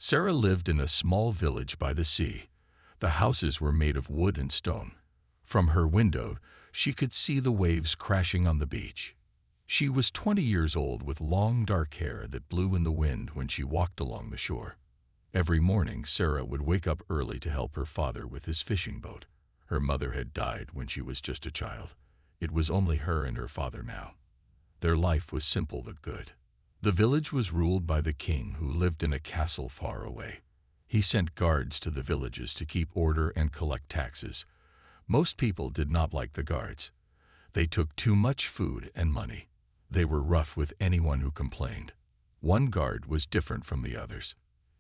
Sarah lived in a small village by the sea. The houses were made of wood and stone. From her window, she could see the waves crashing on the beach. She was 20 years old with long dark hair that blew in the wind when she walked along the shore. Every morning, Sarah would wake up early to help her father with his fishing boat. Her mother had died when she was just a child. It was only her and her father now. Their life was simple but good. The village was ruled by the king, who lived in a castle far away. He sent guards to the villages to keep order and collect taxes. Most people did not like the guards. They took too much food and money. They were rough with anyone who complained. One guard was different from the others.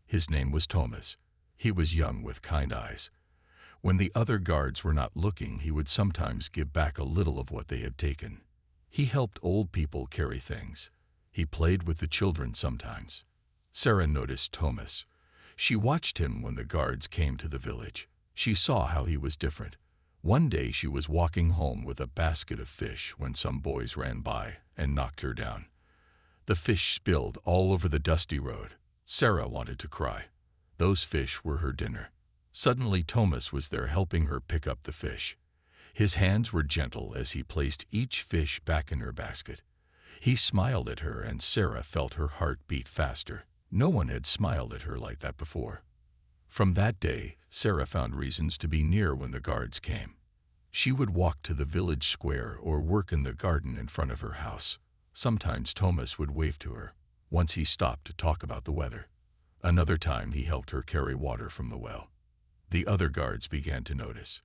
His name was Thomas. He was young with kind eyes. When the other guards were not looking, he would sometimes give back a little of what they had taken. He helped old people carry things. He played with the children sometimes. Sarah noticed Thomas. She watched him when the guards came to the village. She saw how he was different. One day she was walking home with a basket of fish when some boys ran by and knocked her down. The fish spilled all over the dusty road. Sarah wanted to cry. Those fish were her dinner. Suddenly Thomas was there helping her pick up the fish. His hands were gentle as he placed each fish back in her basket. He smiled at her, and Sarah felt her heart beat faster. No one had smiled at her like that before. From that day, Sarah found reasons to be near when the guards came. She would walk to the village square or work in the garden in front of her house. Sometimes Thomas would wave to her. Once he stopped to talk about the weather. Another time he helped her carry water from the well. The other guards began to notice.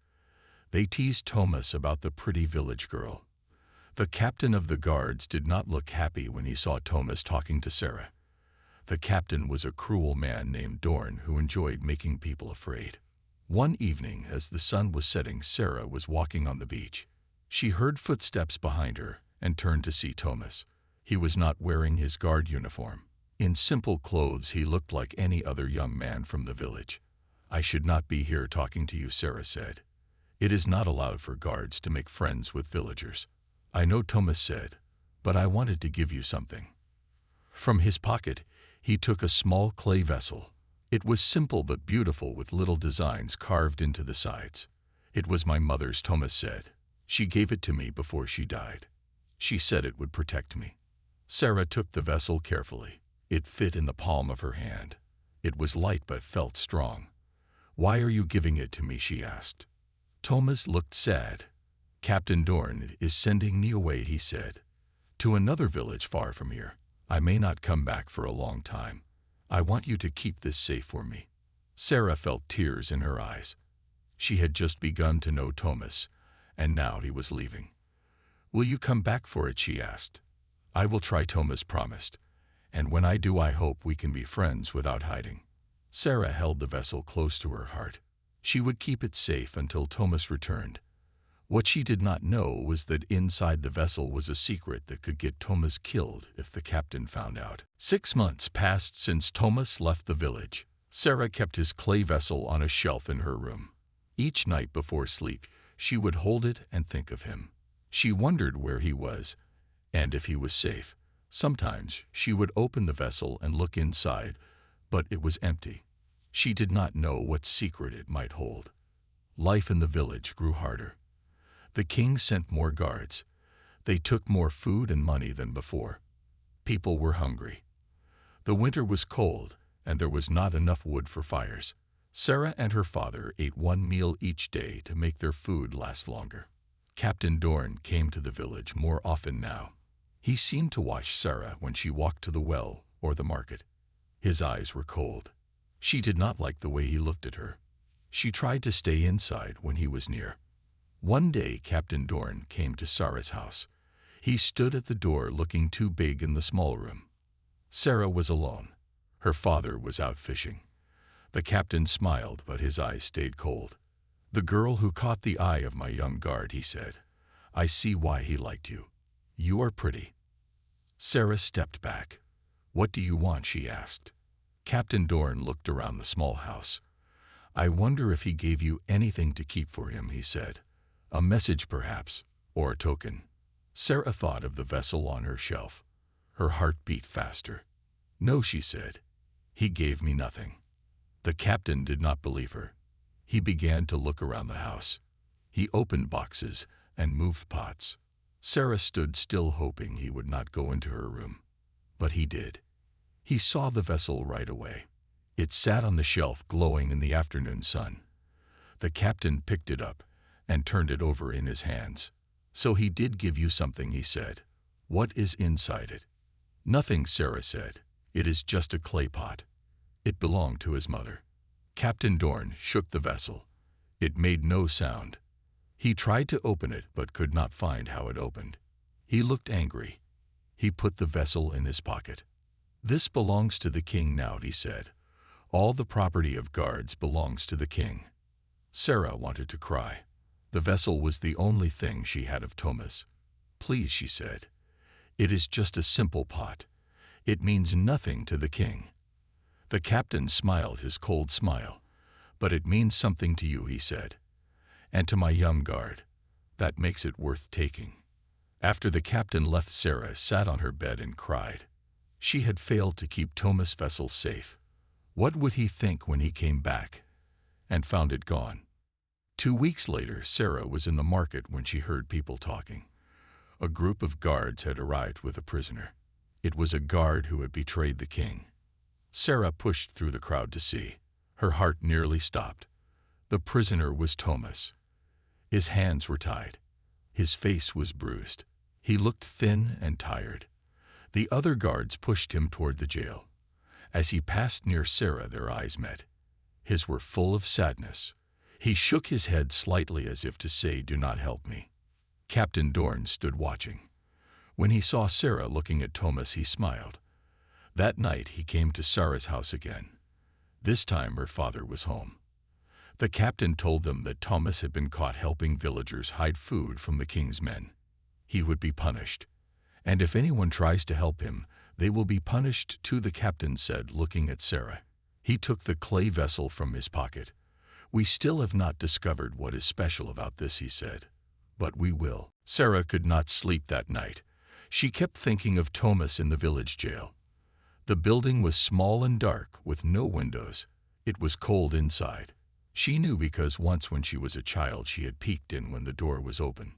They teased Thomas about the pretty village girl. The captain of the guards did not look happy when he saw Thomas talking to Sarah. The captain was a cruel man named Dorn who enjoyed making people afraid. One evening, as the sun was setting, Sarah was walking on the beach. She heard footsteps behind her and turned to see Thomas. He was not wearing his guard uniform. In simple clothes, he looked like any other young man from the village. "I should not be here talking to you," Sarah said. "It is not allowed for guards to make friends with villagers." "I know," Thomas said, "but I wanted to give you something." From his pocket, he took a small clay vessel. It was simple but beautiful with little designs carved into the sides. "It was my mother's," Thomas said. "She gave it to me before she died. She said it would protect me." Sarah took the vessel carefully. It fit in the palm of her hand. It was light but felt strong. "Why are you giving it to me?" she asked. Thomas looked sad. "Captain Dorn is sending me away," he said, "to another village far from here. I may not come back for a long time. I want you to keep this safe for me." Sarah felt tears in her eyes. She had just begun to know Thomas, and now he was leaving. "Will you come back for it?" she asked. "I will try," Thomas promised, "and when I do, I hope we can be friends without hiding." Sarah held the vessel close to her heart. She would keep it safe until Thomas returned. What she did not know was that inside the vessel was a secret that could get Thomas killed if the captain found out. 6 months passed since Thomas left the village. Sarah kept his clay vessel on a shelf in her room. Each night before sleep, she would hold it and think of him. She wondered where he was and if he was safe. Sometimes she would open the vessel and look inside, but it was empty. She did not know what secret it might hold. Life in the village grew harder. The king sent more guards. They took more food and money than before. People were hungry. The winter was cold, and there was not enough wood for fires. Sarah and her father ate one meal each day to make their food last longer. Captain Dorn came to the village more often now. He seemed to watch Sarah when she walked to the well or the market. His eyes were cold. She did not like the way he looked at her. She tried to stay inside when he was near. One day, Captain Dorn came to Sarah's house. He stood at the door looking too big in the small room. Sarah was alone. Her father was out fishing. The captain smiled, but his eyes stayed cold. "The girl who caught the eye of my young guard," he said. "I see why he liked you. You are pretty." Sarah stepped back. "What do you want?" she asked. Captain Dorn looked around the small house. "I wonder if he gave you anything to keep for him," he said. "A message perhaps, or a token." Sarah thought of the vessel on her shelf. Her heart beat faster. "No," she said. "He gave me nothing." The captain did not believe her. He began to look around the house. He opened boxes and moved pots. Sarah stood still, hoping he would not go into her room. But he did. He saw the vessel right away. It sat on the shelf, glowing in the afternoon sun. The captain picked it up and turned it over in his hands. "So he did give you something," he said. "What is inside it?" "Nothing," Sarah said. "It is just a clay pot." It belonged to his mother. Captain Dorn shook the vessel. It made no sound. He tried to open it but could not find how it opened. He looked angry. He put the vessel in his pocket. "This belongs to the king now," he said. "All the property of guards belongs to the king." Sarah wanted to cry. The vessel was the only thing she had of Thomas. "Please," she said. "It is just a simple pot. It means nothing to the king." The captain smiled his cold smile. "But it means something to you," he said. "And to my young guard. That makes it worth taking." After the captain left, Sarah sat on her bed and cried. She had failed to keep Thomas' vessel safe. What would he think when he came back and found it gone? 2 weeks later, Sarah was in the market when she heard people talking. A group of guards had arrived with a prisoner. It was a guard who had betrayed the king. Sarah pushed through the crowd to see. Her heart nearly stopped. The prisoner was Thomas. His hands were tied. His face was bruised. He looked thin and tired. The other guards pushed him toward the jail. As he passed near Sarah, their eyes met. His were full of sadness. He shook his head slightly as if to say, "Do not help me." Captain Dorn stood watching. When he saw Sarah looking at Thomas, he smiled. That night he came to Sarah's house again. This time her father was home. The captain told them that Thomas had been caught helping villagers hide food from the king's men. He would be punished. "And if anyone tries to help him, they will be punished too," the captain said, looking at Sarah. He took the clay vessel from his pocket. "We still have not discovered what is special about this," he said. "But we will." Sarah could not sleep that night. She kept thinking of Thomas in the village jail. The building was small and dark, with no windows. It was cold inside. She knew because once when she was a child she had peeked in when the door was open.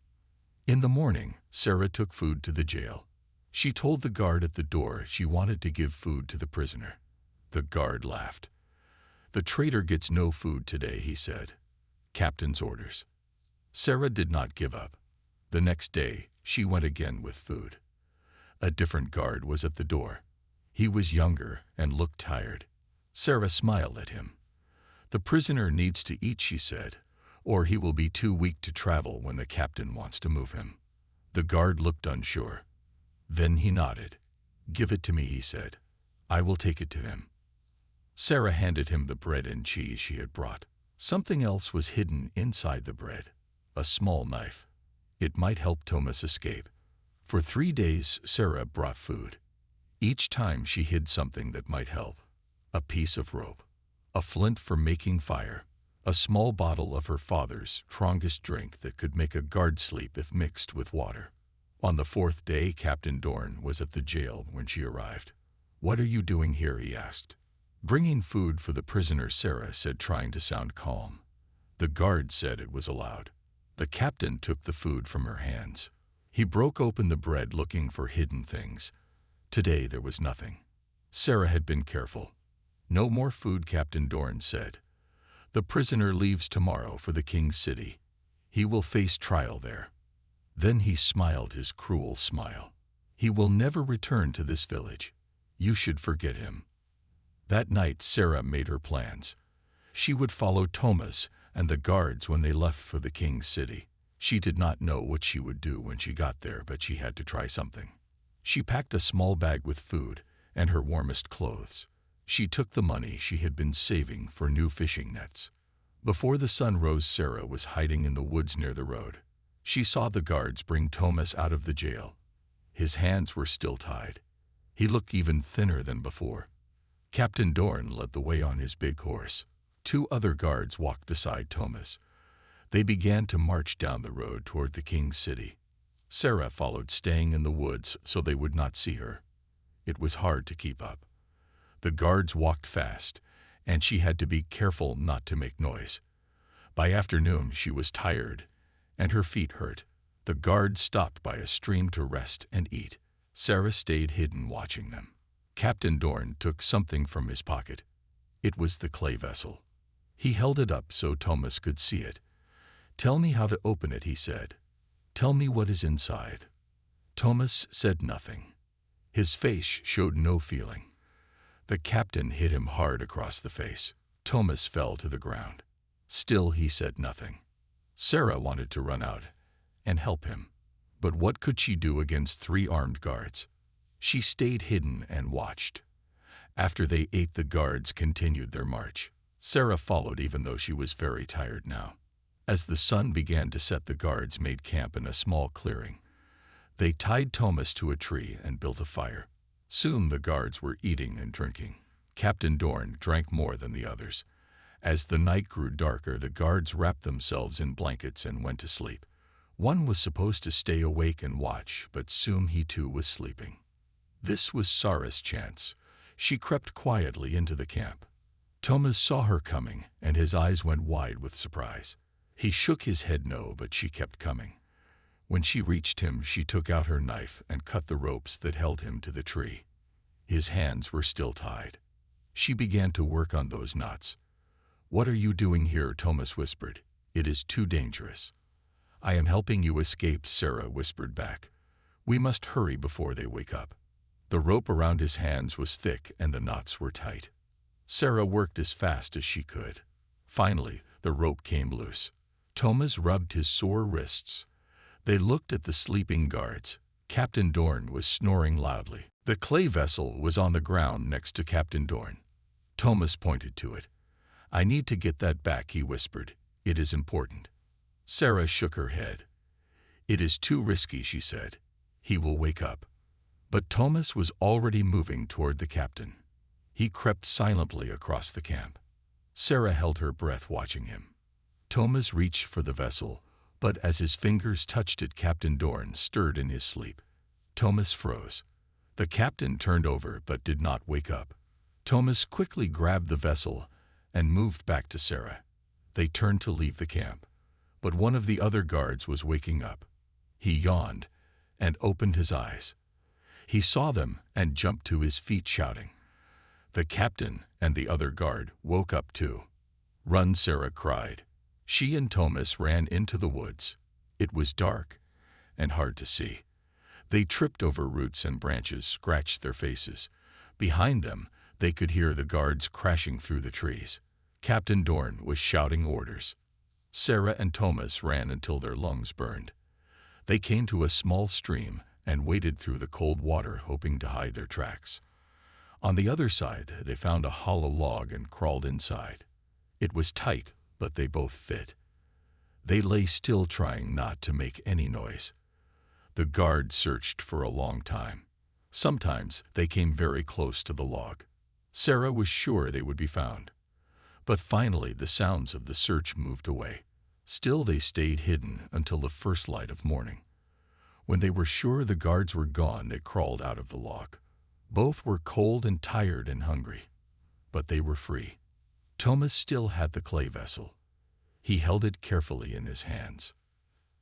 In the morning, Sarah took food to the jail. She told the guard at the door she wanted to give food to the prisoner. The guard laughed. "The traitor gets no food today," he said. "Captain's orders." Sarah did not give up. The next day, she went again with food. A different guard was at the door. He was younger and looked tired. Sarah smiled at him. "The prisoner needs to eat," she said, "or he will be too weak to travel when the captain wants to move him." The guard looked unsure. Then he nodded. "Give it to me," he said. "I will take it to him." Sarah handed him the bread and cheese she had brought. Something else was hidden inside the bread. A small knife. It might help Thomas escape. For 3 days, Sarah brought food. Each time she hid something that might help. A piece of rope. A flint for making fire. A small bottle of her father's strongest drink that could make a guard sleep if mixed with water. On the 4th day, Captain Dorn was at the jail when she arrived. "What are you doing here?" he asked. "Bringing food for the prisoner," Sarah said, trying to sound calm. The guard said it was allowed. The captain took the food from her hands. He broke open the bread looking for hidden things. Today there was nothing. Sarah had been careful. "No more food," Captain Dorn said. "The prisoner leaves tomorrow for the king's city. He will face trial there." Then he smiled his cruel smile. "He will never return to this village. You should forget him." That night Sarah made her plans. She would follow Thomas and the guards when they left for the king's city. She did not know what she would do when she got there, but she had to try something. She packed a small bag with food and her warmest clothes. She took the money she had been saving for new fishing nets. Before the sun rose, Sarah was hiding in the woods near the road. She saw the guards bring Thomas out of the jail. His hands were still tied. He looked even thinner than before. Captain Dorn led the way on his big horse. 2 other guards walked beside Thomas. They began to march down the road toward the king's city. Sarah followed, staying in the woods so they would not see her. It was hard to keep up. The guards walked fast, and she had to be careful not to make noise. By afternoon, she was tired, and her feet hurt. The guards stopped by a stream to rest and eat. Sarah stayed hidden watching them. Captain Dorn took something from his pocket. It was the clay vessel. He held it up so Thomas could see it. "Tell me how to open it," he said. "Tell me what is inside." Thomas said nothing. His face showed no feeling. The captain hit him hard across the face. Thomas fell to the ground. Still he said nothing. Sarah wanted to run out and help him. But what could she do against 3 armed guards? She stayed hidden and watched. After they ate, the guards continued their march. Sarah followed even though she was very tired now. As the sun began to set, the guards made camp in a small clearing. They tied Thomas to a tree and built a fire. Soon the guards were eating and drinking. Captain Dorn drank more than the others. As the night grew darker, the guards wrapped themselves in blankets and went to sleep. One was supposed to stay awake and watch, but soon he too was sleeping. This was Sarah's chance. She crept quietly into the camp. Thomas saw her coming, and his eyes went wide with surprise. He shook his head no, but she kept coming. When she reached him, she took out her knife and cut the ropes that held him to the tree. His hands were still tied. She began to work on those knots. "What are you doing here?" Thomas whispered. "It is too dangerous." "I am helping you escape," Sarah whispered back. "We must hurry before they wake up." The rope around his hands was thick and the knots were tight. Sarah worked as fast as she could. Finally, the rope came loose. Thomas rubbed his sore wrists. They looked at the sleeping guards. Captain Dorn was snoring loudly. The clay vessel was on the ground next to Captain Dorn. Thomas pointed to it. "I need to get that back," he whispered. "It is important." Sarah shook her head. "It is too risky," she said. "He will wake up." But Thomas was already moving toward the captain. He crept silently across the camp. Sarah held her breath watching him. Thomas reached for the vessel, but as his fingers touched it, Captain Dorn stirred in his sleep. Thomas froze. The captain turned over but did not wake up. Thomas quickly grabbed the vessel and moved back to Sarah. They turned to leave the camp, but one of the other guards was waking up. He yawned and opened his eyes. He saw them and jumped to his feet shouting. The captain and the other guard woke up too. "Run," Sarah cried. She and Thomas ran into the woods. It was dark and hard to see. They tripped over roots and branches, scratched their faces. Behind them, they could hear the guards crashing through the trees. Captain Dorn was shouting orders. Sarah and Thomas ran until their lungs burned. They came to a small stream and waded through the cold water, hoping to hide their tracks. On the other side, they found a hollow log and crawled inside. It was tight, but they both fit. They lay still, trying not to make any noise. The guards searched for a long time. Sometimes they came very close to the log. Sarah was sure they would be found. But finally the sounds of the search moved away. Still they stayed hidden until the first light of morning. When they were sure the guards were gone, they crawled out of the log. Both were cold and tired and hungry, but they were free. Thomas still had the clay vessel. He held it carefully in his hands.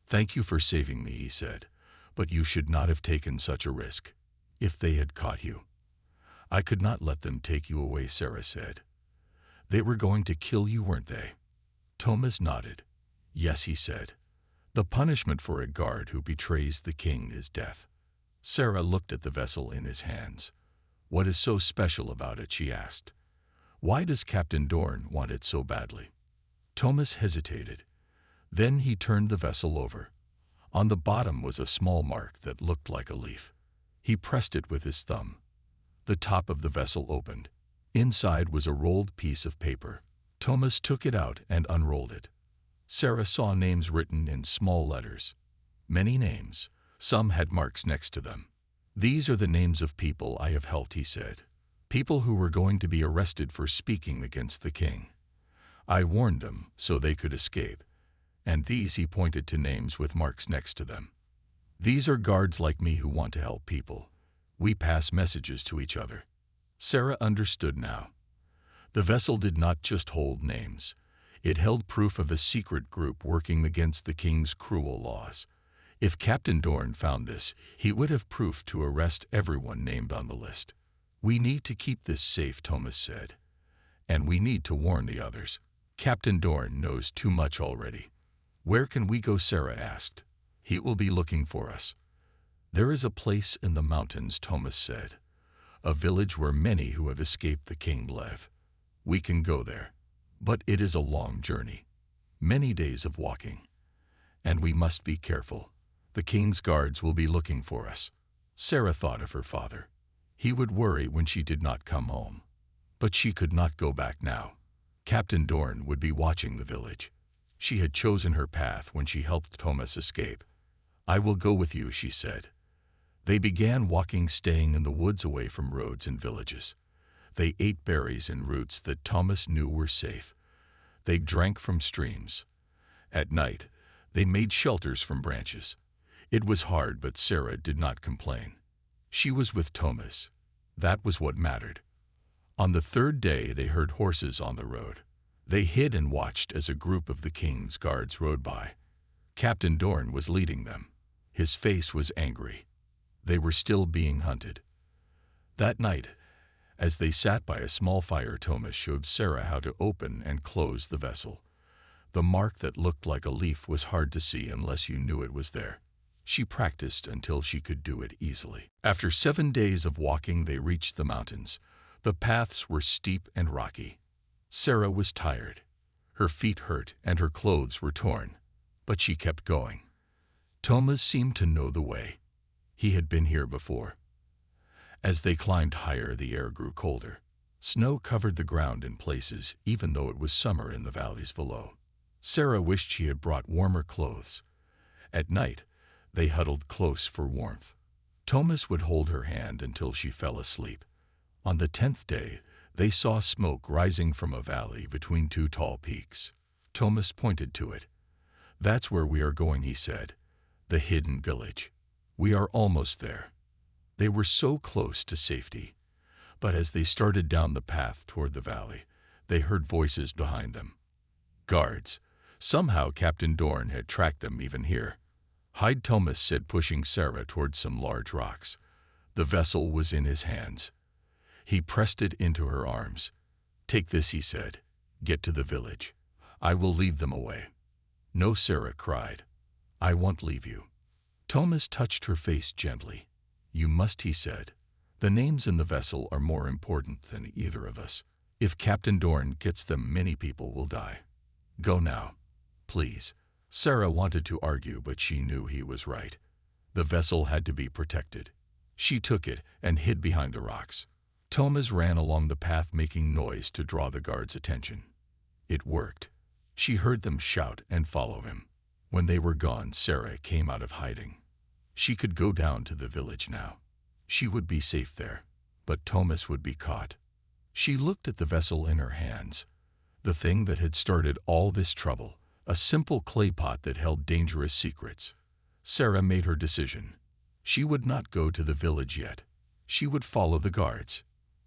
"Thank you for saving me," he said, "but you should not have taken such a risk. If they had caught you." "I could not let them take you away," Sarah said. "They were going to kill you, weren't they?" Thomas nodded. "Yes," he said. "The punishment for a guard who betrays the king is death." Sarah looked at the vessel in his hands. "What is so special about it?" she asked. "Why does Captain Dorn want it so badly?" Thomas hesitated. Then he turned the vessel over. On the bottom was a small mark that looked like a leaf. He pressed it with his thumb. The top of the vessel opened. Inside was a rolled piece of paper. Thomas took it out and unrolled it. Sarah saw names written in small letters. Many names. Some had marks next to them. "These are the names of people I have helped," he said. "People who were going to be arrested for speaking against the king. I warned them so they could escape. And these," he pointed to names with marks next to them. "These are guards like me who want to help people. We pass messages to each other." Sarah understood now. The vessel did not just hold names. It held proof of a secret group working against the king's cruel laws. If Captain Dorn found this, he would have proof to arrest everyone named on the list. "We need to keep this safe," Thomas said. "And we need to warn the others. Captain Dorn knows too much already." "Where can we go?" Sarah asked. "He will be looking for us." "There is a place in the mountains," Thomas said. "A village where many who have escaped the king live. We can go there. But it is a long journey. Many days of walking. And we must be careful. The king's guards will be looking for us." Sarah thought of her father. He would worry when she did not come home. But she could not go back now. Captain Dorn would be watching the village. She had chosen her path when she helped Thomas escape. "I will go with you," she said. They began walking, staying in the woods away from roads and villages. They ate berries and roots that Thomas knew were safe. They drank from streams. At night, they made shelters from branches. It was hard, but Sarah did not complain. She was with Thomas. That was what mattered. On the third day, they heard horses on the road. They hid and watched as a group of the king's guards rode by. Captain Dorn was leading them. His face was angry. They were still being hunted. That night, as they sat by a small fire, Thomas showed Sarah how to open and close the vessel. The mark that looked like a leaf was hard to see unless you knew it was there. She practiced until she could do it easily. After 7 days of walking, they reached the mountains. The paths were steep and rocky. Sarah was tired. Her feet hurt and her clothes were torn. But she kept going. Thomas seemed to know the way. He had been here before. As they climbed higher, the air grew colder. Snow covered the ground in places, even though it was summer in the valleys below. Sarah wished she had brought warmer clothes. At night, they huddled close for warmth. Thomas would hold her hand until she fell asleep. On the 10th day, they saw smoke rising from a valley between 2 tall peaks. Thomas pointed to it. "That's where we are going," he said. "The hidden village. We are almost there." They were so close to safety. But as they started down the path toward the valley, they heard voices behind them. Guards. Somehow Captain Dorn had tracked them even here. "Hide," Thomas said, pushing Sarah toward some large rocks. The vessel was in his hands. He pressed it into her arms. "Take this," he said. "Get to the village. I will lead them away." "No," Sarah cried. "I won't leave you." Thomas touched her face gently. "You must," he said. "The names in the vessel are more important than either of us. If Captain Dorn gets them, many people will die. Go now, please." Sarah wanted to argue, but she knew he was right. The vessel had to be protected. She took it and hid behind the rocks. Thomas ran along the path, making noise to draw the guards' attention. It worked. She heard them shout and follow him. When they were gone, Sarah came out of hiding. She could go down to the village now. She would be safe there, but Thomas would be caught. She looked at the vessel in her hands, the thing that had started all this trouble, a simple clay pot that held dangerous secrets. Sarah made her decision. She would not go to the village yet. She would follow the guards.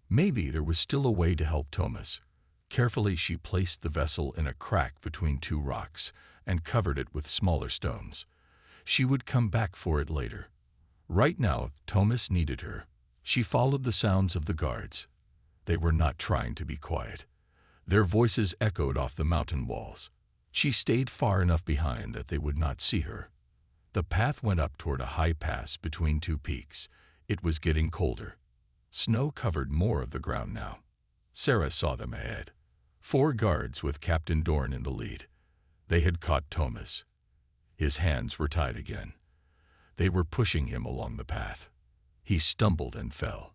Maybe there was still a way to help Thomas. Carefully, she placed the vessel in a crack between 2 rocks and covered it with smaller stones. She would come back for it later. Right now, Thomas needed her. She followed the sounds of the guards. They were not trying to be quiet. Their voices echoed off the mountain walls. She stayed far enough behind that they would not see her. The path went up toward a high pass between 2 peaks. It was getting colder. Snow covered more of the ground now. Sarah saw them ahead. 4 guards with Captain Dorn in the lead. They had caught Thomas. His hands were tied again. They were pushing him along the path. He stumbled and fell.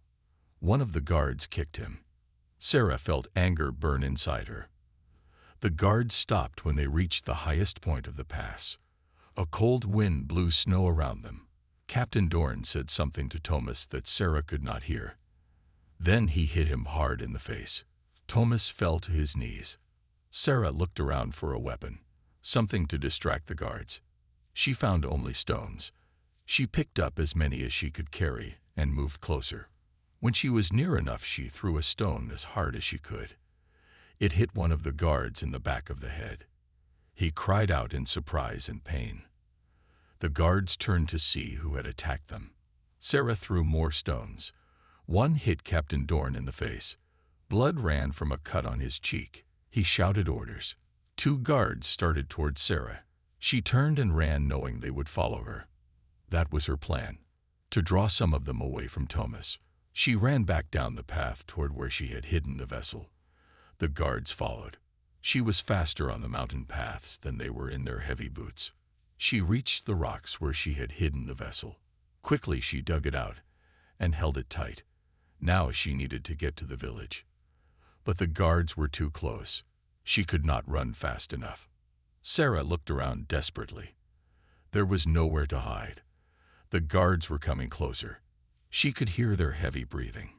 One of the guards kicked him. Sarah felt anger burn inside her. The guards stopped when they reached the highest point of the pass. A cold wind blew snow around them. Captain Dorn said something to Thomas that Sarah could not hear. Then he hit him hard in the face. Thomas fell to his knees. Sarah looked around for a weapon, something to distract the guards. She found only stones. She picked up as many as she could carry and moved closer. When she was near enough, she threw a stone as hard as she could. It hit one of the guards in the back of the head. He cried out in surprise and pain. The guards turned to see who had attacked them. Sarah threw more stones. One hit Captain Dorn in the face. Blood ran from a cut on his cheek. He shouted orders. 2 guards started towards Sarah. She turned and ran, knowing they would follow her. That was her plan, to draw some of them away from Thomas. She ran back down the path toward where she had hidden the vessel. The guards followed. She was faster on the mountain paths than they were in their heavy boots. She reached the rocks where she had hidden the vessel. Quickly she dug it out and held it tight. Now she needed to get to the village. But the guards were too close. She could not run fast enough. Sarah looked around desperately. There was nowhere to hide. The guards were coming closer. She could hear their heavy breathing.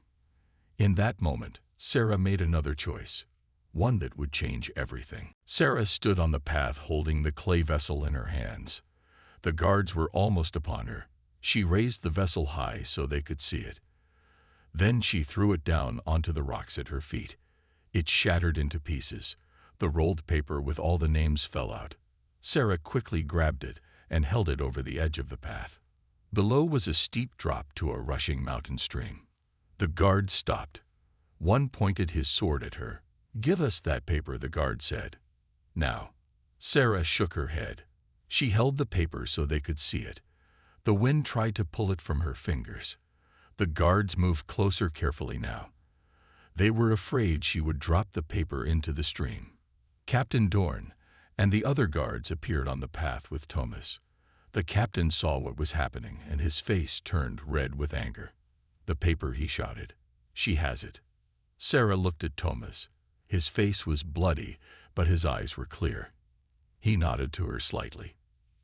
In that moment, Sarah made another choice, one that would change everything. Sarah stood on the path holding the clay vessel in her hands. The guards were almost upon her. She raised the vessel high so they could see it. Then she threw it down onto the rocks at her feet. It shattered into pieces. The rolled paper with all the names fell out. Sarah quickly grabbed it and held it over the edge of the path. Below was a steep drop to a rushing mountain stream. The guard stopped. One pointed his sword at her. "Give us that paper," the guard said. "Now." Sarah shook her head. She held the paper so they could see it. The wind tried to pull it from her fingers. The guards moved closer carefully now. They were afraid she would drop the paper into the stream. Captain Dorn and the other guards appeared on the path with Thomas. The captain saw what was happening, and his face turned red with anger. "The paper," he shouted. "She has it." Sarah looked at Thomas. His face was bloody, but his eyes were clear. He nodded to her slightly.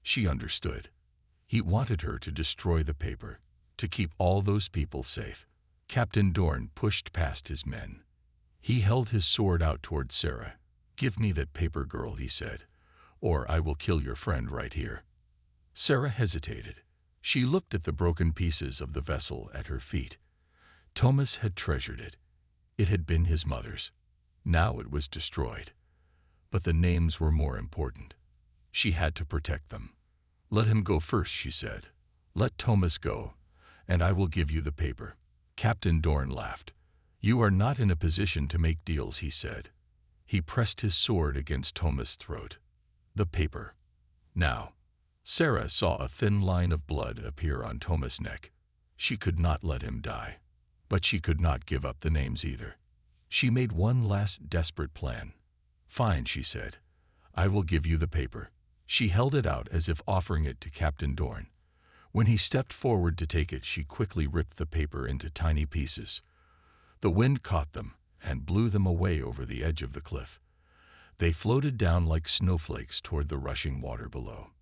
She understood. He wanted her to destroy the paper, to keep all those people safe. Captain Dorn pushed past his men. He held his sword out toward Sarah. "Give me that paper, girl," he said, "or I will kill your friend right here." Sarah hesitated. She looked at the broken pieces of the vessel at her feet. Thomas had treasured it. It had been his mother's. Now it was destroyed. But the names were more important. She had to protect them. "Let him go first," she said. "Let Thomas go, and I will give you the paper." Captain Dorn laughed. "You are not in a position to make deals," he said. He pressed his sword against Thomas' throat. "The paper. Now." Sarah saw a thin line of blood appear on Thomas' neck. She could not let him die. But she could not give up the names either. She made one last desperate plan. "Fine," she said. "I will give you the paper." She held it out as if offering it to Captain Dorn. When he stepped forward to take it, she quickly ripped the paper into tiny pieces. The wind caught them and blew them away over the edge of the cliff. They floated down like snowflakes toward the rushing water below.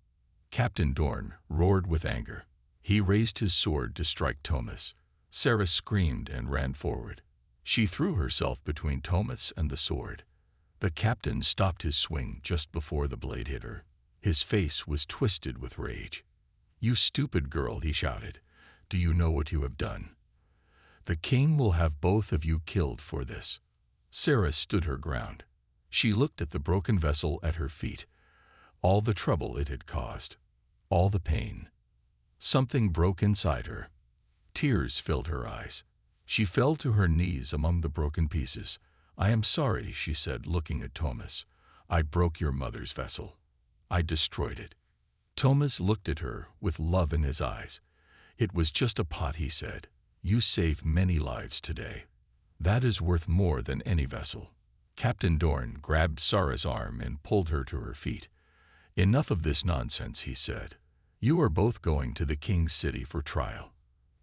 Captain Dorn roared with anger. He raised his sword to strike Thomas. Sarah screamed and ran forward. She threw herself between Thomas and the sword. The captain stopped his swing just before the blade hit her. His face was twisted with rage. "You stupid girl," he shouted. "Do you know what you have done? The king will have both of you killed for this." Sarah stood her ground. She looked at the broken vessel at her feet. All the trouble it had caused. All the pain. Something broke inside her. Tears filled her eyes. She fell to her knees among the broken pieces. "I am sorry," she said, looking at Thomas. "I broke your mother's vessel. I destroyed it." Thomas looked at her with love in his eyes. "It was just a pot," he said. "You saved many lives today. That is worth more than any vessel." Captain Dorn grabbed Sarah's arm and pulled her to her feet. "Enough of this nonsense," he said. "You are both going to the king's city for trial."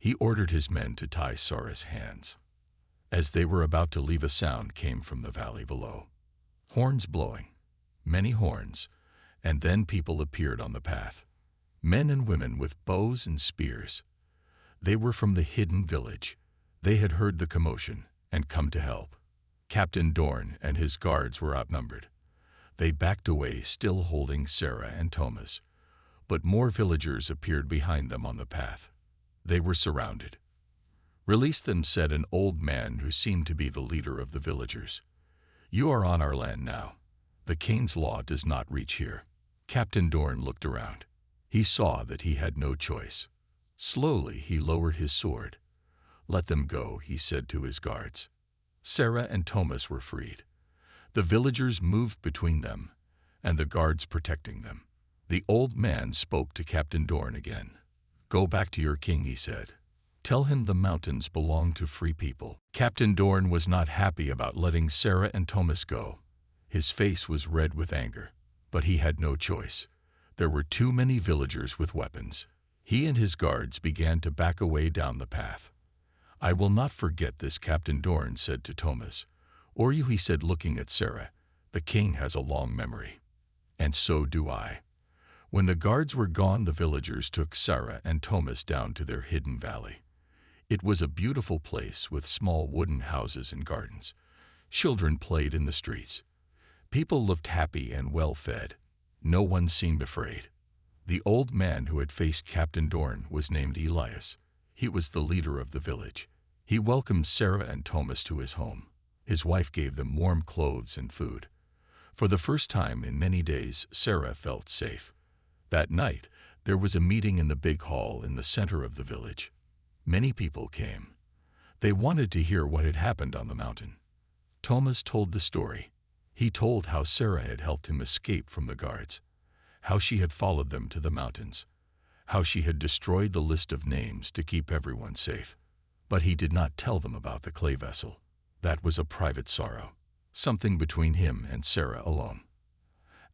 He ordered his men to tie Sarah's hands. As they were about to leave, a sound came from the valley below. Horns blowing. Many horns. And then people appeared on the path. Men and women with bows and spears. They were from the hidden village. They had heard the commotion and come to help. Captain Dorn and his guards were outnumbered. They backed away, still holding Sarah and Thomas. But more villagers appeared behind them on the path. They were surrounded. "Release them," said an old man who seemed to be the leader of the villagers. You are on our land now. The king's law does not reach here." Captain Dorn looked around. He saw that he had no choice. Slowly he lowered his sword. "Let them go," he said to his guards. Sarah and Thomas were freed. The villagers moved between them, and the guards protecting them. The old man spoke to Captain Dorn again. "Go back to your king," he said. "Tell him the mountains belong to free people." Captain Dorn was not happy about letting Sarah and Thomas go. His face was red with anger, but he had no choice. There were too many villagers with weapons. He and his guards began to back away down the path. "I will not forget this," Captain Dorn said to Thomas. "Or you," he said, looking at Sarah. "The king has a long memory." "And so do I." When the guards were gone, the villagers took Sarah and Thomas down to their hidden valley. It was a beautiful place with small wooden houses and gardens. Children played in the streets. People looked happy and well-fed. No one seemed afraid. The old man who had faced Captain Dorn was named Elias. He was the leader of the village. He welcomed Sarah and Thomas to his home. His wife gave them warm clothes and food. For the first time in many days, Sarah felt safe. That night, there was a meeting in the big hall in the center of the village. Many people came. They wanted to hear what had happened on the mountain. Thomas told the story. He told how Sarah had helped him escape from the guards, how she had followed them to the mountains, how she had destroyed the list of names to keep everyone safe. But he did not tell them about the clay vessel. That was a private sorrow, something between him and Sarah alone.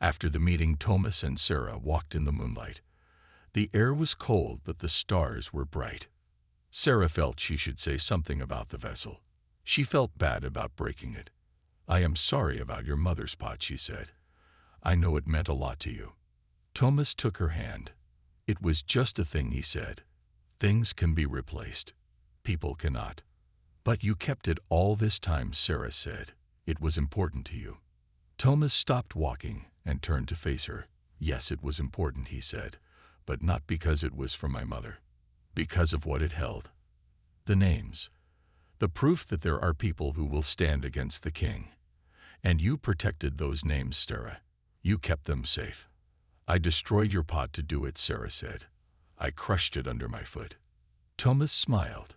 After the meeting, Thomas and Sarah walked in the moonlight. The air was cold, but the stars were bright. Sarah felt she should say something about the vessel. She felt bad about breaking it. "I am sorry about your mother's pot," she said. "I know it meant a lot to you." Thomas took her hand. "It was just a thing," he said. "Things can be replaced. People cannot." "But you kept it all this time," Sarah said. "It was important to you." Thomas stopped walking and turned to face her. "Yes, it was important," he said, "but not because it was from my mother. Because of what it held. The names. The proof that there are people who will stand against the king. And you protected those names, Sarah. You kept them safe." "I destroyed your pot to do it," Sarah said. "I crushed it under my foot." Thomas smiled.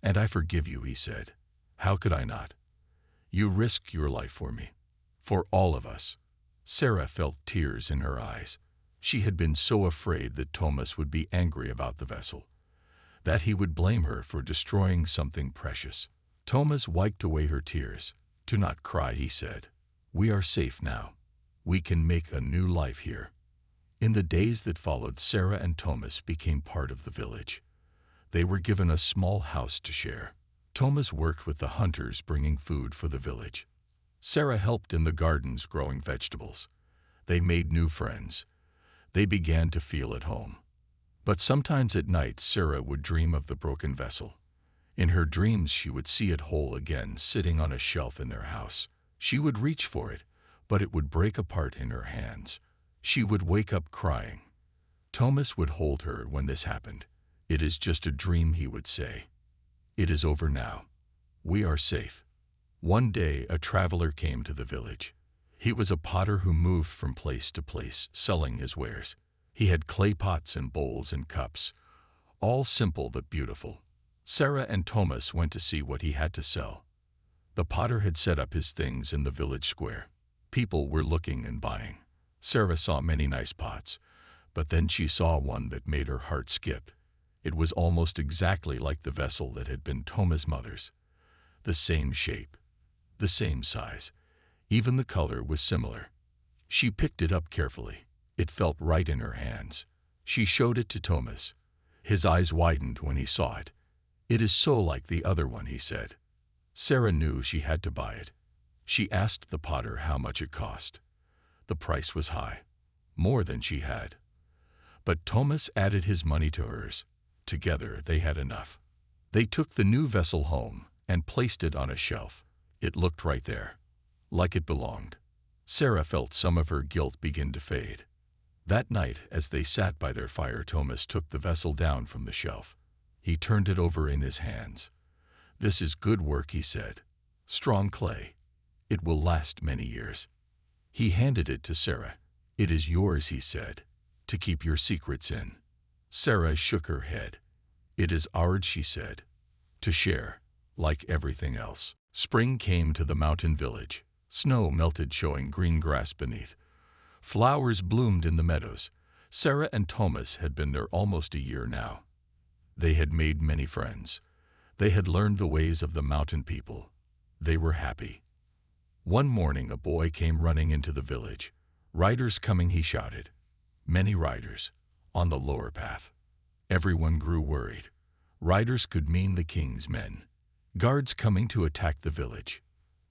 "And I forgive you," he said. "How could I not? You risked your life for me. For all of us." Sarah felt tears in her eyes. She had been so afraid that Thomas would be angry about the vessel, that he would blame her for destroying something precious. Thomas wiped away her tears. "Do not cry," he said. "We are safe now. We can make a new life here." In the days that followed, Sarah and Thomas became part of the village. They were given a small house to share. Thomas worked with the hunters bringing food for the village. Sarah helped in the gardens growing vegetables. They made new friends. They began to feel at home. But sometimes at night, Sarah would dream of the broken vessel. In her dreams, she would see it whole again, sitting on a shelf in their house. She would reach for it, but it would break apart in her hands. She would wake up crying. Thomas would hold her when this happened. "It is just a dream," he would say. "It is over now. We are safe." One day, a traveler came to the village. He was a potter who moved from place to place, selling his wares. He had clay pots and bowls and cups, all simple but beautiful. Sarah and Thomas went to see what he had to sell. The potter had set up his things in the village square. People were looking and buying. Sarah saw many nice pots, but then she saw one that made her heart skip. It was almost exactly like the vessel that had been Thomas' mother's. The same shape, the same size, even the color was similar. She picked it up carefully. It felt right in her hands. She showed it to Thomas. His eyes widened when he saw it. "It is so like the other one," he said. Sarah knew she had to buy it. She asked the potter how much it cost. The price was high, more than she had. But Thomas added his money to hers. Together they had enough. They took the new vessel home and placed it on a shelf. It looked right there, like it belonged. Sarah felt some of her guilt begin to fade. That night, as they sat by their fire, Thomas took the vessel down from the shelf. He turned it over in his hands. "This is good work," he said. "Strong clay. It will last many years. He handed it to Sarah. It is yours, he said, to keep your secrets in. Sarah shook her head. It is ours, she said, to share, like everything else. Spring came to the mountain village. Snow melted, showing green grass beneath. Flowers bloomed in the meadows. Sarah and Thomas had been there almost a year now. They had made many friends. They had learned the ways of the mountain people. They were happy. One morning a boy came running into the village. "Riders coming," he shouted. Many riders, on the lower path. Everyone grew worried. Riders could mean the king's men. Guards coming to attack the village.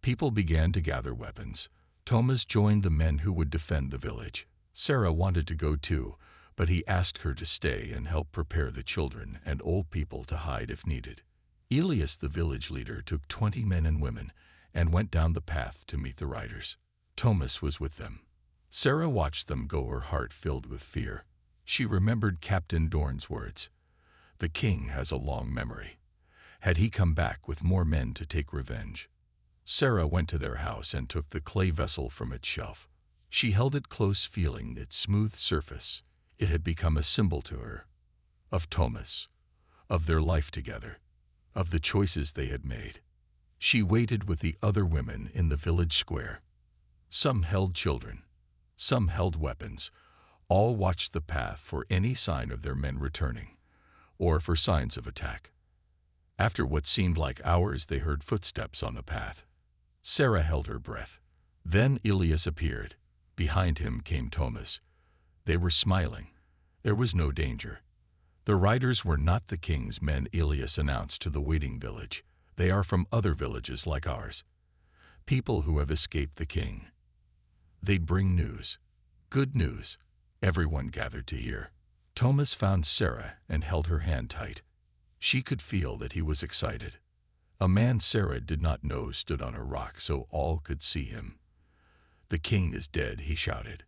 People began to gather weapons. Thomas joined the men who would defend the village. Sarah wanted to go too, but he asked her to stay and help prepare the children and old people to hide if needed. Elias, the village leader, took 20 men and women and went down the path to meet the riders. Thomas was with them. Sarah watched them go, her heart filled with fear. She remembered Captain Dorn's words. The king has a long memory. Had he come back with more men to take revenge? Sarah went to their house and took the clay vessel from its shelf. She held it close, feeling its smooth surface. It had become a symbol to her. Of Thomas. Of their life together. Of the choices they had made. She waited with the other women in the village square. Some held children. Some held weapons. All watched the path for any sign of their men returning, or for signs of attack. After what seemed like hours, they heard footsteps on the path. Sarah held her breath. Then Elias appeared. Behind him came Thomas. They were smiling. There was no danger. The riders were not the king's men, Elias announced to the waiting village. They are from other villages like ours. People who have escaped the king. They'd bring news. Good news. Everyone gathered to hear. Thomas found Sarah and held her hand tight. She could feel that he was excited. A man Sarah did not know stood on a rock so all could see him. "The king is dead," he shouted.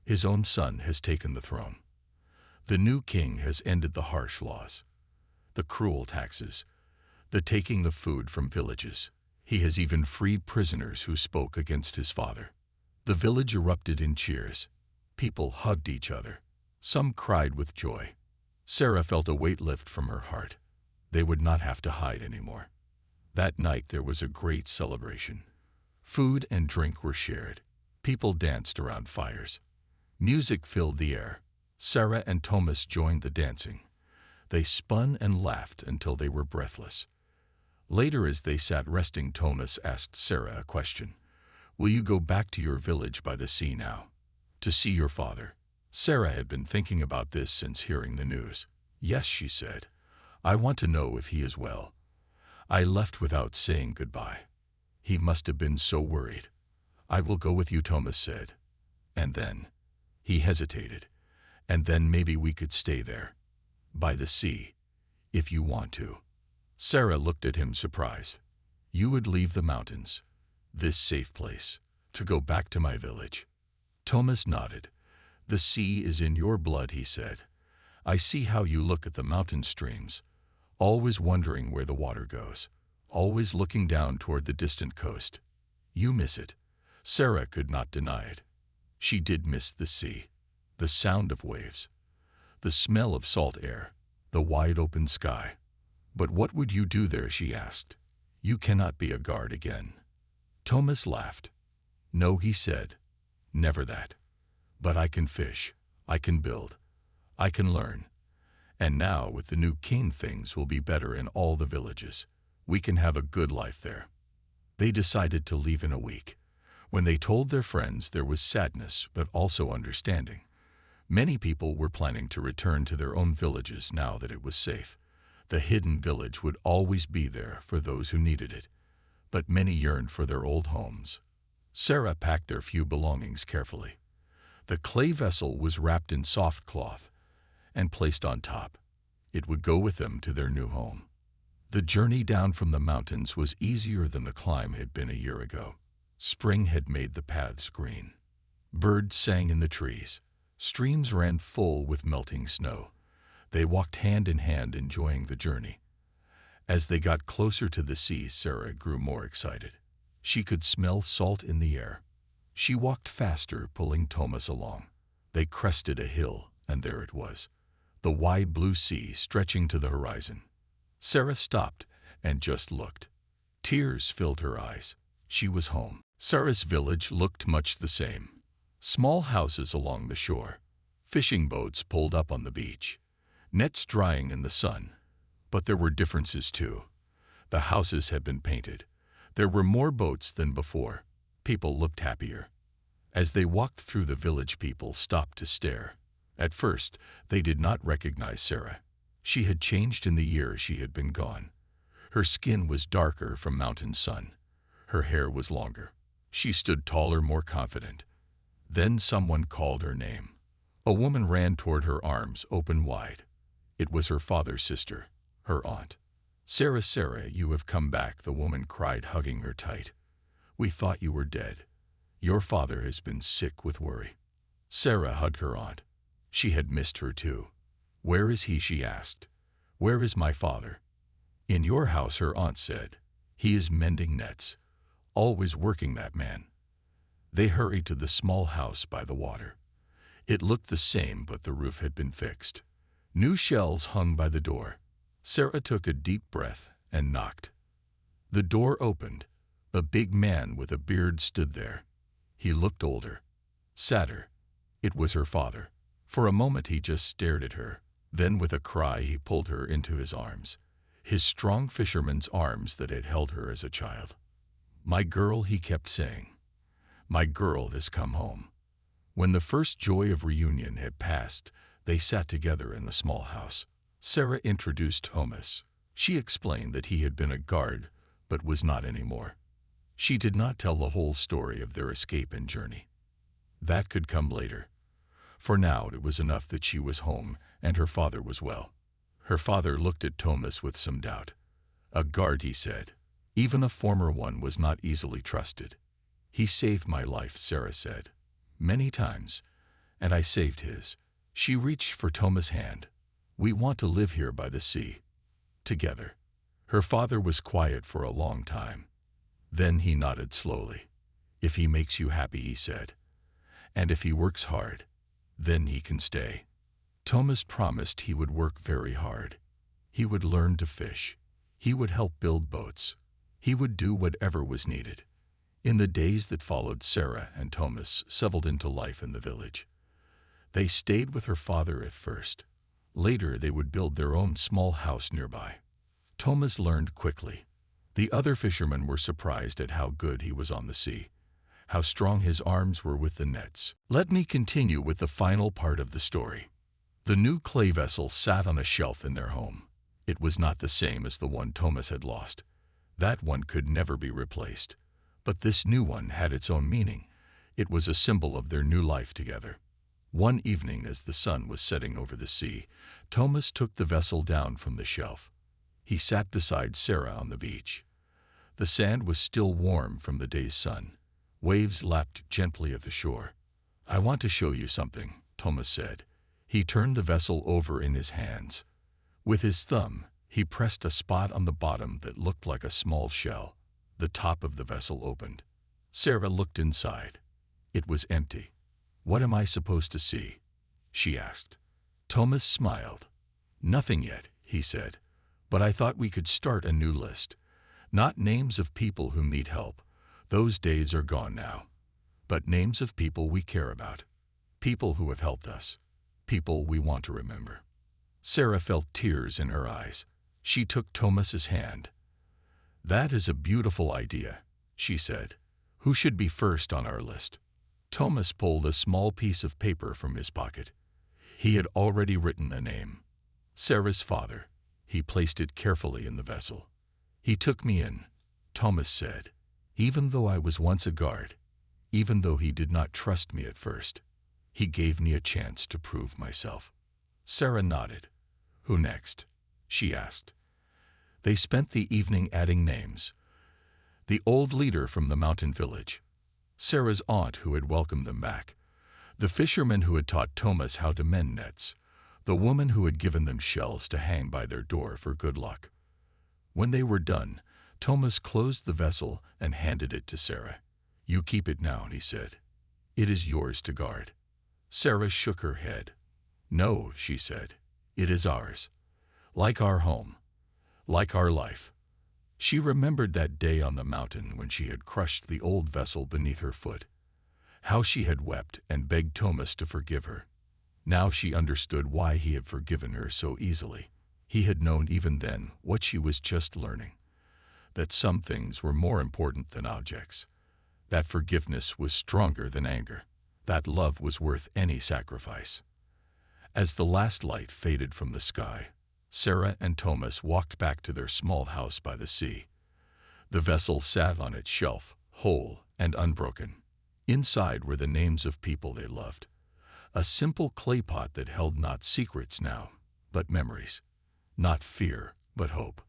"His own son has taken the throne. The new king has ended the harsh laws, the cruel taxes, the taking of food from villages. He has even freed prisoners who spoke against his father." The village erupted in cheers. People hugged each other. Some cried with joy. Sarah felt a weight lift from her heart. They would not have to hide anymore. That night there was a great celebration. Food and drink were shared. People danced around fires. Music filled the air. Sarah and Thomas joined the dancing. They spun and laughed until they were breathless. Later, as they sat resting, Thomas asked Sarah a question. "Will you go back to your village by the sea now, to see your father?" Sarah had been thinking about this since hearing the news. "Yes," she said. "I want to know if he is well. I left without saying goodbye. He must have been so worried." "I will go with you," Thomas said. "And then?" He hesitated. "And then maybe we could stay there, by the sea, if you want to." Sarah looked at him surprised. "You would leave the mountains, this safe place, to go back to my village?" Thomas nodded. "The sea is in your blood," he said. "I see how you look at the mountain streams, always wondering where the water goes, always looking down toward the distant coast. You miss it." Sarah could not deny it. She did miss the sea, the sound of waves, the smell of salt air, the wide open sky. "But what would you do there?" she asked. "You cannot be a guard again." Thomas laughed. "No," he said, "never that. But I can fish, I can build, I can learn. And now with the new king things will be better in all the villages. We can have a good life there." They decided to leave in a week. When they told their friends, there was sadness but also understanding. Many people were planning to return to their own villages now that it was safe. The hidden village would always be there for those who needed it, but many yearned for their old homes. Sarah packed their few belongings carefully. The clay vessel was wrapped in soft cloth and placed on top. It would go with them to their new home. The journey down from the mountains was easier than the climb had been a year ago. Spring had made the paths green. Birds sang in the trees. Streams ran full with melting snow. They walked hand in hand, enjoying the journey. As they got closer to the sea, Sarah grew more excited. She could smell salt in the air. She walked faster, pulling Thomas along. They crested a hill, and there it was, the wide blue sea stretching to the horizon. Sarah stopped and just looked. Tears filled her eyes. She was home. Sarah's village looked much the same. Small houses along the shore, fishing boats pulled up on the beach, nets drying in the sun. But there were differences too. The houses had been painted. There were more boats than before. People looked happier. As they walked through, the village people stopped to stare. At first, they did not recognize Sarah. She had changed in the year she had been gone. Her skin was darker from mountain sun. Her hair was longer. She stood taller, more confident. Then someone called her name. A woman ran toward her, arms open wide. It was her father's sister, her aunt. "Sarah, Sarah, you have come back," the woman cried, hugging her tight. "We thought you were dead. Your father has been sick with worry." Sarah hugged her aunt. She had missed her too. "Where is he?" she asked. "Where is my father?" "In your house," her aunt said. "He is mending nets. Always working, that man." They hurried to the small house by the water. It looked the same, but the roof had been fixed. New shells hung by the door. Sarah took a deep breath and knocked. The door opened. A big man with a beard stood there. He looked older, sadder. It was her father. For a moment he just stared at her. Then with a cry he pulled her into his arms, his strong fisherman's arms that had held her as a child. "My girl," he kept saying. "My girl has come home." When the first joy of reunion had passed, they sat together in the small house. Sarah introduced Thomas. She explained that he had been a guard, but was not anymore. She did not tell the whole story of their escape and journey. That could come later. For now it was enough that she was home and her father was well. Her father looked at Thomas with some doubt. "A guard," he said. "Even a former one was not easily trusted." "He saved my life," Sarah said. "Many times. And I saved his." She reached for Thomas' hand. "We want to live here by the sea. Together." Her father was quiet for a long time. Then he nodded slowly. "If he makes you happy," he said. "And if he works hard, then he can stay." Thomas promised he would work very hard. He would learn to fish. He would help build boats. He would do whatever was needed. In the days that followed, Sarah and Thomas settled into life in the village. They stayed with her father at first. Later they would build their own small house nearby. Thomas learned quickly. The other fishermen were surprised at how good he was on the sea, how strong his arms were with the nets. Let me continue with the final part of the story. The new clay vessel sat on a shelf in their home. It was not the same as the one Thomas had lost. That one could never be replaced. But this new one had its own meaning. It was a symbol of their new life together. One evening, as the sun was setting over the sea, Thomas took the vessel down from the shelf. He sat beside Sarah on the beach. The sand was still warm from the day's sun. Waves lapped gently at the shore. "I want to show you something," Thomas said. He turned the vessel over in his hands. With his thumb, he pressed a spot on the bottom that looked like a small shell. The top of the vessel opened. Sarah looked inside. It was empty. "What am I supposed to see?" she asked. Thomas smiled. "Nothing yet," he said. "But I thought we could start a new list. Not names of people who need help. Those days are gone now. But names of people we care about. People who have helped us. People we want to remember." Sarah felt tears in her eyes. She took Thomas's hand. "That is a beautiful idea," she said. "Who should be first on our list?" Thomas pulled a small piece of paper from his pocket. He had already written a name. Sarah's father. He placed it carefully in the vessel. "He took me in," Thomas said. "Even though I was once a guard, even though he did not trust me at first, he gave me a chance to prove myself." Sarah nodded. "Who next?" she asked. They spent the evening adding names. The old leader from the mountain village, Sarah's aunt who had welcomed them back, the fisherman who had taught Thomas how to mend nets, the woman who had given them shells to hang by their door for good luck. When they were done, Thomas closed the vessel and handed it to Sarah. "You keep it now," he said. "It is yours to guard." Sarah shook her head. "No," she said. "It is ours. Like our home. Like our life." She remembered that day on the mountain when she had crushed the old vessel beneath her foot. How she had wept and begged Thomas to forgive her. Now she understood why he had forgiven her so easily. He had known even then what she was just learning, that some things were more important than objects, that forgiveness was stronger than anger, that love was worth any sacrifice. As the last light faded from the sky, Sarah and Thomas walked back to their small house by the sea. The vessel sat on its shelf, whole and unbroken. Inside were the names of people they loved, a simple clay pot that held not secrets now, but memories, not fear, but hope.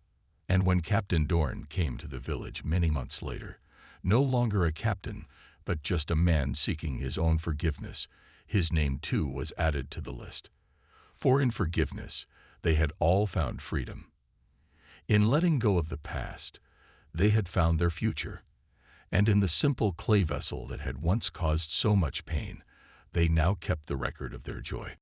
And when Captain Dorn came to the village many months later, no longer a captain, but just a man seeking his own forgiveness, his name too was added to the list. For in forgiveness, they had all found freedom. In letting go of the past, they had found their future. And in the simple clay vessel that had once caused so much pain, they now kept the record of their joy.